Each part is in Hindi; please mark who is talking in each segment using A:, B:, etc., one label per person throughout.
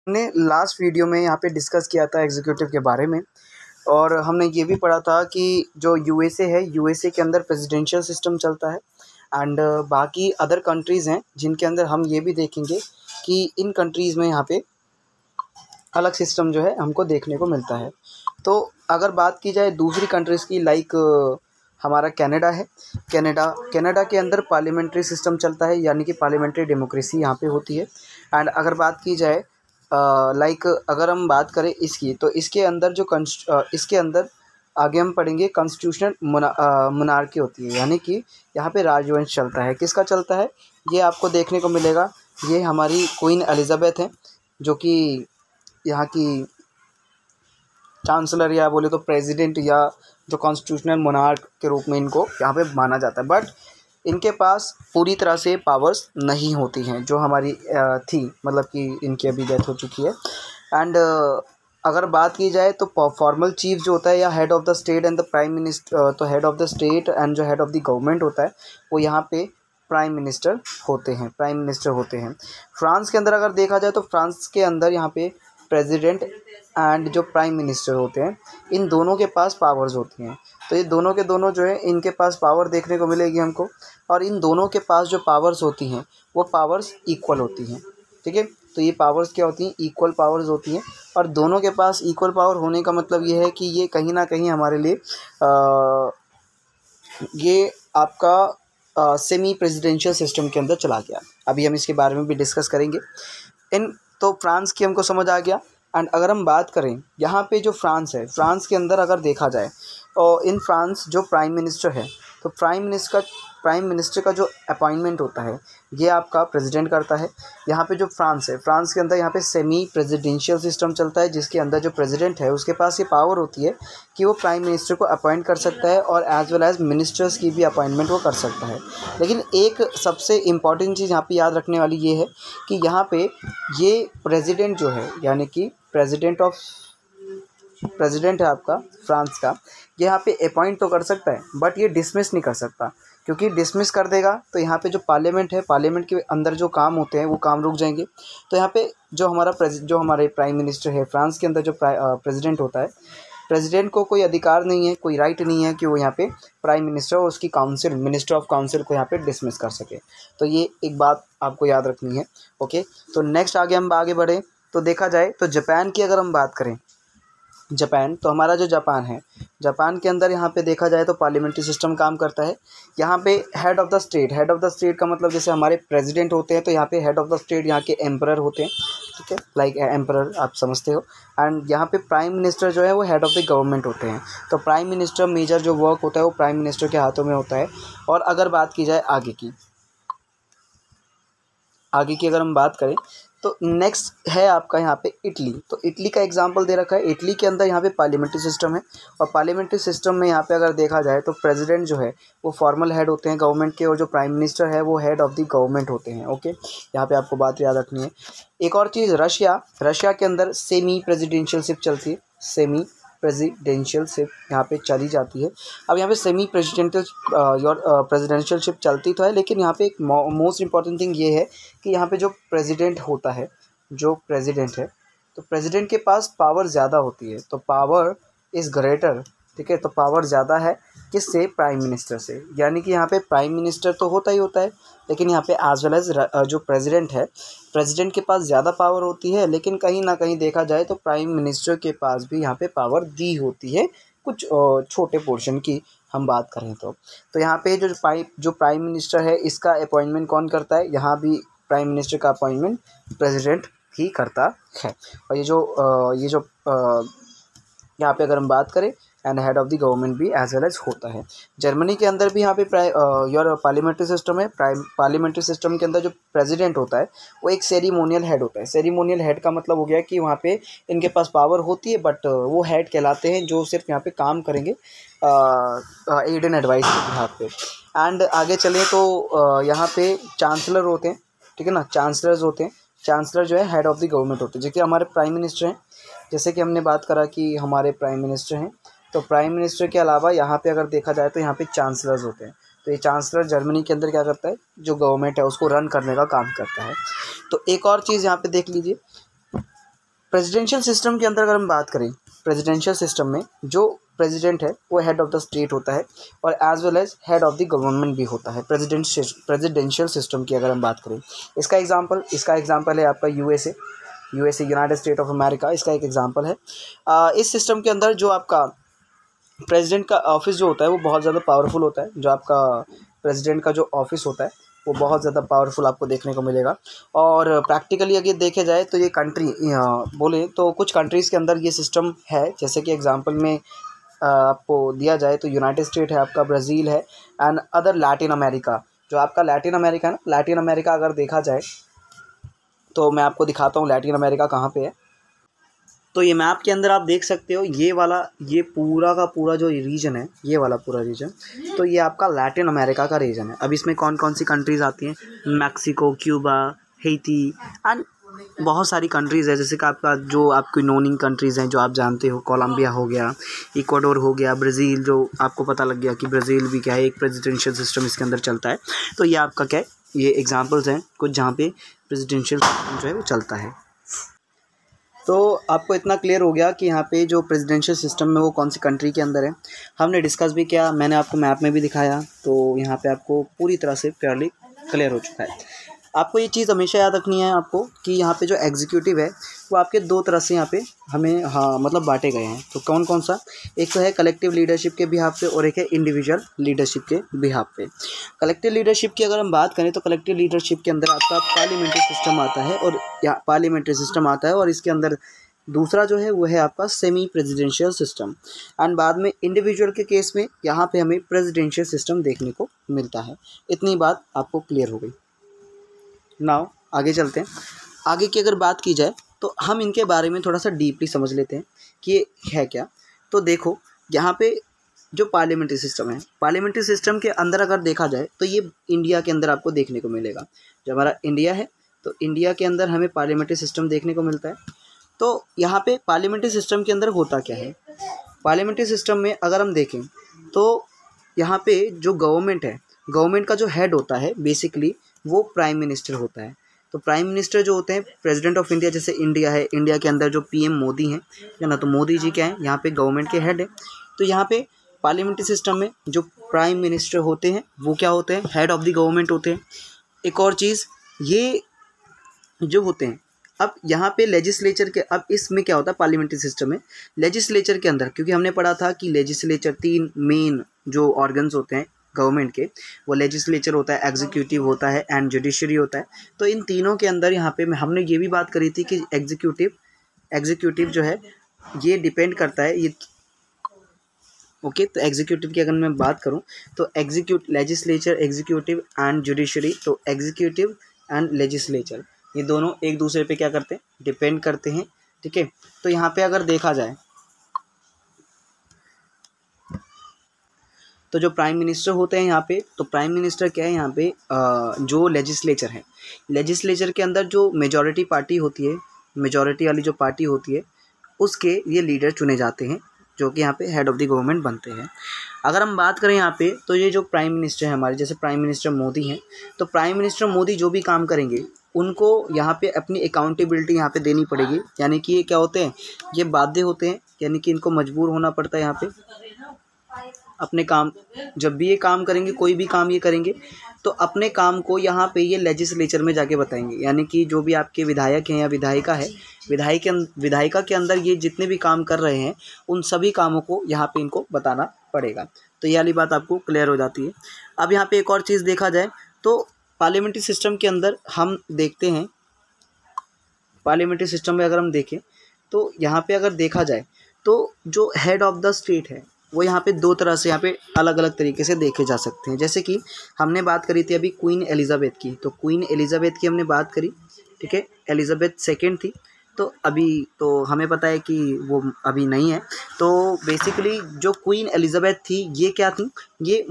A: हमने लास्ट वीडियो में यहाँ पे डिस्कस किया था एग्जीक्यूटिव के बारे में, और हमने ये भी पढ़ा था कि जो यूएसए है, यूएसए के अंदर प्रेसिडेंशियल सिस्टम चलता है। एंड बाकी अदर कंट्रीज़ हैं जिनके अंदर हम ये भी देखेंगे कि इन कंट्रीज़ में यहाँ पे अलग सिस्टम जो है हमको देखने को मिलता है। तो अगर बात की जाए दूसरी कंट्रीज़ की, लाइक हमारा कनाडा है। कनाडा के अंदर पार्लियामेंट्री सिस्टम चलता है, यानी कि पार्लियामेंट्री डेमोक्रेसी यहाँ पे होती है। एंड अगर बात की जाए लाइक अगर हम बात करें इसकी, तो इसके अंदर इसके अंदर आगे हम पढ़ेंगे कॉन्स्टिट्यूशनल मोनार्की होती है, यानी कि यहाँ पे राजवंश चलता है। किसका चलता है ये आपको देखने को मिलेगा। ये हमारी क्वीन एलिजाबेथ है, जो कि यहाँ की चांसलर या बोले तो प्रेसिडेंट या जो कॉन्स्टिट्यूशनल मोनार्क के रूप में इनको यहाँ पे माना जाता है। बट इनके पास पूरी तरह से पावर्स नहीं होती हैं जो हमारी थी, मतलब कि इनकी अभी डेथ हो चुकी है। एंड अगर बात की जाए तो फॉर्मल चीफ जो होता है या head of the state and the prime minister, तो head of the state and जो हेड ऑफ़ द गवर्नमेंट होता है वो यहाँ पे प्राइम मिनिस्टर होते हैं। फ्रांस के अंदर अगर देखा जाए तो फ्रांस के अंदर यहाँ पे प्रेसिडेंट एंड जो प्राइम मिनिस्टर होते हैं, इन दोनों के पास पावर्स होती हैं। तो ये दोनों के दोनों जो है इनके पास पावर देखने को मिलेगी हमको, और इन दोनों के पास जो पावर्स होती हैं वो पावर्स इक्वल होती हैं। ठीक है, तो ये पावर्स क्या होती हैं, इक्वल पावर्स होती हैं। और दोनों के पास इक्वल पावर होने का मतलब ये है कि ये कहीं ना कहीं हमारे लिए ये आपका सेमी प्रेसिडेंशियल सिस्टम के अंदर चला गया। अभी हम इसके बारे में भी डिस्कस करेंगे। तो फ्रांस की हमको समझ आ गया। एंड अगर हम बात करें यहाँ पे जो फ्रांस है, फ्रांस के अंदर अगर देखा जाए और इन फ्रांस जो प्राइम मिनिस्टर है, तो प्राइम मिनिस्टर का जो अपॉइंटमेंट होता है ये आपका प्रेसिडेंट करता है। यहाँ पे जो फ्रांस है, फ्रांस के अंदर यहाँ पे सेमी प्रेसिडेंशियल सिस्टम चलता है, जिसके अंदर जो प्रेसिडेंट है उसके पास ये पावर होती है कि वो प्राइम मिनिस्टर को अपॉइंट कर सकता है, और एज वेल एज मिनिस्टर्स की भी अपॉइंटमेंट वो कर सकता है। लेकिन एक सबसे इम्पॉर्टेंट चीज़ यहाँ पे याद रखने वाली ये है कि यहाँ पे ये प्रेसिडेंट जो है, यानी कि प्रेसिडेंट है आपका फ्रांस का, ये यहाँ पे अपॉइंट तो कर सकता है बट ये डिसमिस नहीं कर सकता, क्योंकि डिसमिस कर देगा तो यहाँ पे जो पार्लियामेंट है, पार्लियामेंट के अंदर जो काम होते हैं वो काम रुक जाएंगे। तो यहाँ पे जो हमारे प्राइम मिनिस्टर है फ्रांस के अंदर, जो प्रेसिडेंट होता है, प्रेसिडेंट को कोई अधिकार नहीं है, कोई राइट नहीं है कि वो यहाँ पे प्राइम मिनिस्टर और उसकी काउंसिल, मिनिस्टर ऑफ काउंसिल को यहाँ पे डिसमिस कर सके। तो ये एक बात आपको याद रखनी है। ओके, तो नेक्स्ट हम आगे बढ़े तो देखा जाए तो जापान की अगर हम बात करें, जापान, तो हमारा जो जापान है, जापान के अंदर यहाँ पे देखा जाए तो पार्लियामेंट्री सिस्टम काम करता है। यहाँ पे हेड ऑफ़ द स्टेट का मतलब जैसे हमारे प्रेसिडेंट होते हैं, तो यहाँ पे हेड ऑफ़ द स्टेट यहाँ के एम्परर होते हैं। ठीक है, लाइक एम्परर आप समझते हो। एंड यहाँ पे प्राइम मिनिस्टर जो है वो हेड ऑफ़ द गवर्नमेंट होते हैं। तो प्राइम मिनिस्टर मेजर जो वर्क होता है वो प्राइम मिनिस्टर के हाथों में होता है। और अगर बात की जाए आगे की अगर हम बात करें तो नेक्स्ट है आपका यहाँ पे इटली। तो इटली का एग्जांपल दे रखा है। इटली के अंदर यहाँ पे पार्लियामेंट्री सिस्टम है, और पार्लियामेंट्री सिस्टम में यहाँ पे अगर देखा जाए तो प्रेसिडेंट जो है वो फॉर्मल हेड होते हैं गवर्नमेंट के, और जो प्राइम मिनिस्टर है वो हेड ऑफ़ द गवर्नमेंट होते हैं। ओके, यहाँ पे आपको बात याद रखनी है। एक और चीज़, रशिया के अंदर सेमी प्रेसिडेंशियलशिप चलती है, सेमी प्रेसिडेंशियलशिप यहाँ पे चली जाती है। अब यहाँ पे सेमी प्रेसिडेंशियलशिप चलती तो है, लेकिन यहाँ पे एक मोस्ट इंपॉर्टेंट थिंग ये है कि यहाँ पे जो प्रेसिडेंट होता है, तो प्रेसिडेंट के पास पावर ज़्यादा होती है, तो पावर इज़ ग्रेटर। ठीक है, तो पावर ज़्यादा है किससे, प्राइम मिनिस्टर से। यानी कि यहाँ पे प्राइम मिनिस्टर तो होता ही होता है, लेकिन यहाँ पे एज वेल एज जो प्रेसिडेंट है, प्रेसिडेंट के पास ज़्यादा पावर होती है, लेकिन कहीं ना कहीं देखा जाए तो प्राइम मिनिस्टर के पास भी यहाँ पे पावर दी होती है, कुछ छोटे पोर्शन की हम बात करें तो यहाँ पे जो प्राइम मिनिस्टर है इसका अपॉइंटमेंट कौन करता है, यहाँ भी प्राइम मिनिस्टर का अपॉइंटमेंट प्रेसिडेंट ही करता है। और ये जो यहाँ पे अगर हम बात करें, and head of the government भी एज वेल एज होता है। जर्मनी के अंदर भी यहाँ पे पार्लियामेंट्री सिस्टम है। पार्लियामेंट्री सिस्टम के अंदर जो प्रेसिडेंट होता है वो एक सेरिमोनियल हेड होता है। सेरिमोनियल हेड का मतलब हो गया कि वहाँ पे इनके पास पावर होती है, बट वो हेड कहलाते हैं जो सिर्फ यहाँ पे काम करेंगे एड एंड एडवाइस के बिहाफ पे। एंड आगे चलें तो यहाँ पे चांसलर होते हैं, ठीक है ना, चांसलर्स होते हैं। चांसलर जो है हेड ऑफ़ द गवर्नमेंट होते हैं, जैसे हमारे प्राइम मिनिस्टर हैं, जैसे कि हमने बात करा कि हमारे प्राइम मिनिस्टर हैं, तो प्राइम मिनिस्टर के अलावा यहाँ पे अगर देखा जाए तो यहाँ पे चांसलर्स होते हैं। तो ये चांसलर जर्मनी के अंदर क्या करता है, जो गवर्नमेंट है उसको रन करने का काम करता है। तो एक और चीज़ यहाँ पे देख लीजिए, प्रेसिडेंशियल सिस्टम के अंदर अगर हम बात करें, प्रेसिडेंशियल सिस्टम में जो प्रेसिडेंट है वो हेड ऑफ़ द स्टेट होता है और as well as head of the government भी होता है प्रेसिडेंशियल सिस्टम की अगर हम बात करें। इसका एग्जांपल है आपका USA, United state of America, इसका एक एग्जांपल है। इस सिस्टम के अंदर जो आपका प्रेसिडेंट का ऑफिस जो होता है वो बहुत ज़्यादा पावरफुल होता है। जो आपका प्रेसिडेंट का जो ऑफिस होता है वो बहुत ज़्यादा पावरफुल आपको देखने को मिलेगा। और प्रैक्टिकली अगर देखे जाए तो ये कंट्री बोले तो कुछ कंट्रीज़ के अंदर ये सिस्टम है। जैसे कि एग्जांपल में आपको दिया जाए तो यूनाइटेड स्टेट है आपका, ब्राज़ील है एंड अदर लैटिन अमेरिका। जो आपका लैटिन अमेरिका है ना, लैटिन अमेरिका अगर देखा जाए तो मैं आपको दिखाता हूँ लैटिन अमेरिका कहाँ पे है। तो ये मैप के अंदर आप देख सकते हो ये पूरा का पूरा जो रीजन है, ये वाला पूरा रीजन, तो ये आपका लैटिन अमेरिका का रीजन है। अब इसमें कौन कौन सी कंट्रीज़ आती हैं? मैक्सिको, क्यूबा, हैती एंड बहुत सारी कंट्रीज़ है। जैसे कि आपका जो आपकी नोनिंग कंट्रीज़ हैं जो आप जानते हो, कोलंबिया हो गया, इक्वाडोर हो गया, ब्राज़ील, जो आपको पता लग गया कि ब्राज़ील भी क्या है, एक प्रेसिडेंशियल सिस्टम इसके अंदर चलता है। तो ये आपका क्या है, ये एग्जांपल्स हैं कुछ जहाँ पे प्रेसिडेंशियल सिस्टम जो है वो चलता है। तो आपको इतना क्लियर हो गया कि यहाँ पे जो प्रेसिडेंशियल सिस्टम में वो कौन सी कंट्री के अंदर है। हमने डिस्कस भी किया, मैंने आपको मैप में भी दिखाया, तो यहाँ पे आपको पूरी तरह से क्लियरली क्लियर हो चुका है। आपको ये चीज़ हमेशा याद रखनी है आपको कि यहाँ पे जो एग्जीक्यूटिव है वो आपके दो तरह से यहाँ पे हमें मतलब बांटे गए हैं। तो कौन कौन सा? एक तो है कलेक्टिव लीडरशिप के बिहाफ पे और एक है इंडिविजुअल लीडरशिप के बिहाफ पे। कलेक्टिव लीडरशिप की अगर हम बात करें तो कलेक्टिव लीडरशिप के अंदर आपका पार्लियामेंट्री सिस्टम आता है और इसके अंदर दूसरा जो है वो है आपका सेमी प्रेसिडेंशियल सिस्टम। एंड बाद में इंडिविजुअल के केस में यहाँ पे हमें प्रेसिडेंशियल सिस्टम देखने को मिलता है। इतनी बात आपको क्लियर हो गई। नाउ आगे चलते हैं। आगे की अगर बात की जाए तो हम इनके बारे में थोड़ा सा डीपली समझ लेते हैं कि ये है क्या। तो देखो यहाँ पे जो पार्लियामेंट्री सिस्टम है, पार्लियामेंट्री सिस्टम के अंदर अगर देखा जाए तो ये इंडिया के अंदर आपको देखने को मिलेगा। जो हमारा इंडिया है तो इंडिया के अंदर हमें पार्लियामेंट्री सिस्टम देखने को मिलता है। तो यहाँ पे पार्लियामेंट्री सिस्टम के अंदर होता क्या है? पार्लियामेंट्री सिस्टम में अगर हम देखें तो यहाँ पे जो गवर्नमेंट है, गवर्नमेंट का जो हेड होता है बेसिकली वो प्राइम मिनिस्टर होता है। तो प्राइम मिनिस्टर जो होते हैं प्रेसिडेंट ऑफ इंडिया, जैसे इंडिया है, इंडिया के अंदर जो पीएम मोदी हैं है ना, तो मोदी जी क्या है यहाँ पे गवर्नमेंट के हेड है। तो यहाँ पे पार्लियामेंट्री सिस्टम में जो प्राइम मिनिस्टर होते हैं वो क्या होते हैं? हेड ऑफ द गवर्नमेंट होते हैं। एक और चीज़ ये जो होते हैं, अब यहाँ पे लेजिस्लेचर के, अब इसमें क्या होता है पार्लियामेंट्री सिस्टम में लेजिस्लेचर के अंदर, क्योंकि हमने पढ़ा था कि लेजिस्लेचर 3 मेन जो ऑर्गन्स होते हैं गवर्नमेंट के, वो लेजिस्लेचर होता है, एग्जीक्यूटिव होता है एंड जुडिशरी होता है। तो इन तीनों के अंदर यहाँ पे हमने ये भी बात करी थी कि एग्जीक्यूटिव जो है ये डिपेंड करता है ये ओके। तो एग्जीक्यूटिव की अगर मैं बात करूँ तो लेजिस्लेचर, एग्जीक्यूटिव एंड जुडिशरी, तो एग्जीक्यूटिव एंड लेजिस्लेचर ये दोनों एक दूसरे पे क्या करते हैं? डिपेंड करते हैं। ठीक है, तो यहाँ पे अगर देखा जाए तो जो प्राइम मिनिस्टर होते हैं यहाँ पे, तो प्राइम मिनिस्टर क्या है यहाँ पे जो लेजिस्लेचर है, लेजिस्लेचर के अंदर जो मेजॉरिटी पार्टी होती है, मेजॉरिटी वाली जो पार्टी होती है उसके ये लीडर चुने जाते हैं जो कि यहाँ पे हेड ऑफ़ द गवर्नमेंट बनते हैं। अगर हम बात करें यहाँ पे तो ये जो प्राइम मिनिस्टर है हमारे, जैसे प्राइम मिनिस्टर मोदी हैं, तो प्राइम मिनिस्टर मोदी जो भी काम करेंगे उनको यहाँ पे अपनी अकाउंटेबिलिटी यहाँ पे देनी पड़ेगी। यानी कि ये क्या होते हैं? ये बाध्य होते हैं, यानी कि इनको मजबूर होना पड़ता है यहाँ पे अपने काम, जब भी ये काम करेंगे, कोई भी काम ये करेंगे तो अपने काम को यहाँ पे ये लेजिस्लेचर में जाके बताएंगे। यानी कि जो भी आपके विधायक हैं या विधायिका है, विधायिका के अंदर ये जितने भी काम कर रहे हैं उन सभी कामों को यहाँ पे इनको बताना पड़ेगा। तो ये वाली बात आपको क्लियर हो जाती है। अब यहाँ पे एक और चीज़ देखा जाए तो पार्लियामेंट्री सिस्टम के अंदर हम देखते हैं, पार्लियामेंट्री सिस्टम में अगर हम देखें तो यहाँ पे अगर देखा जाए तो जो हेड ऑफ़ द स्टेट है वो यहाँ पे दो तरह से यहाँ पे अलग अलग तरीके से देखे जा सकते हैं। जैसे कि हमने बात करी थी अभी क्वीन एलिज़ाबेथ की, तो क्वीन एलिज़ाबेथ की हमने बात करी, ठीक है, एलिज़ाबेथ सेकेंड थी। तो अभी तो हमें पता है कि वो अभी नहीं है। तो बेसिकली जो क्वीन एलिज़ाबेथ थी ये क्या थी? ये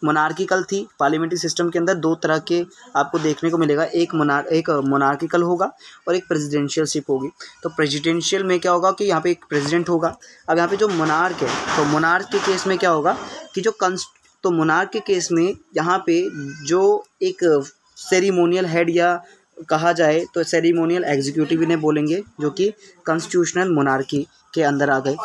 A: मोनार्किकल थी। पार्लियामेंट्री सिस्टम के अंदर दो तरह के आपको देखने को मिलेगा, एक मोनार्किकल होगा और एक प्रेसिडेंशियलशिप होगी। तो प्रेसिडेंशियल में क्या होगा कि यहाँ पे एक प्रेसिडेंट होगा। अब यहाँ पे जो मोनार्क है, तो मोनार्क के केस में क्या होगा कि तो मोनार्क के केस में यहाँ पे जो एक सेरिमोनियल हेड या कहा जाए तो सेरेमोनियल एग्जीक्यूटिव इन्हें बोलेंगे, जो कि कॉन्स्टिट्यूशनल मोनार्की के अंदर आ गए।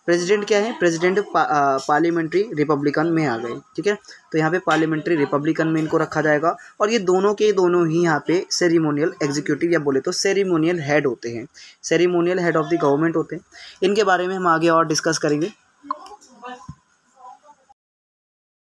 A: प्रेसिडेंट क्या है, प्रेसिडेंट पार्लियामेंट्री रिपब्लिकन में आ गए, ठीक है। तो यहाँ पे पार्लियामेंट्री रिपब्लिकन में इनको रखा जाएगा, और ये दोनों के दोनों ही यहाँ पे सेरेमोनियल एग्जीक्यूटिव या बोले तो सेरेमोनियल हेड होते हैं, ceremonial head of the government होते हैं। इनके बारे में हम आगे और डिस्कस करेंगे।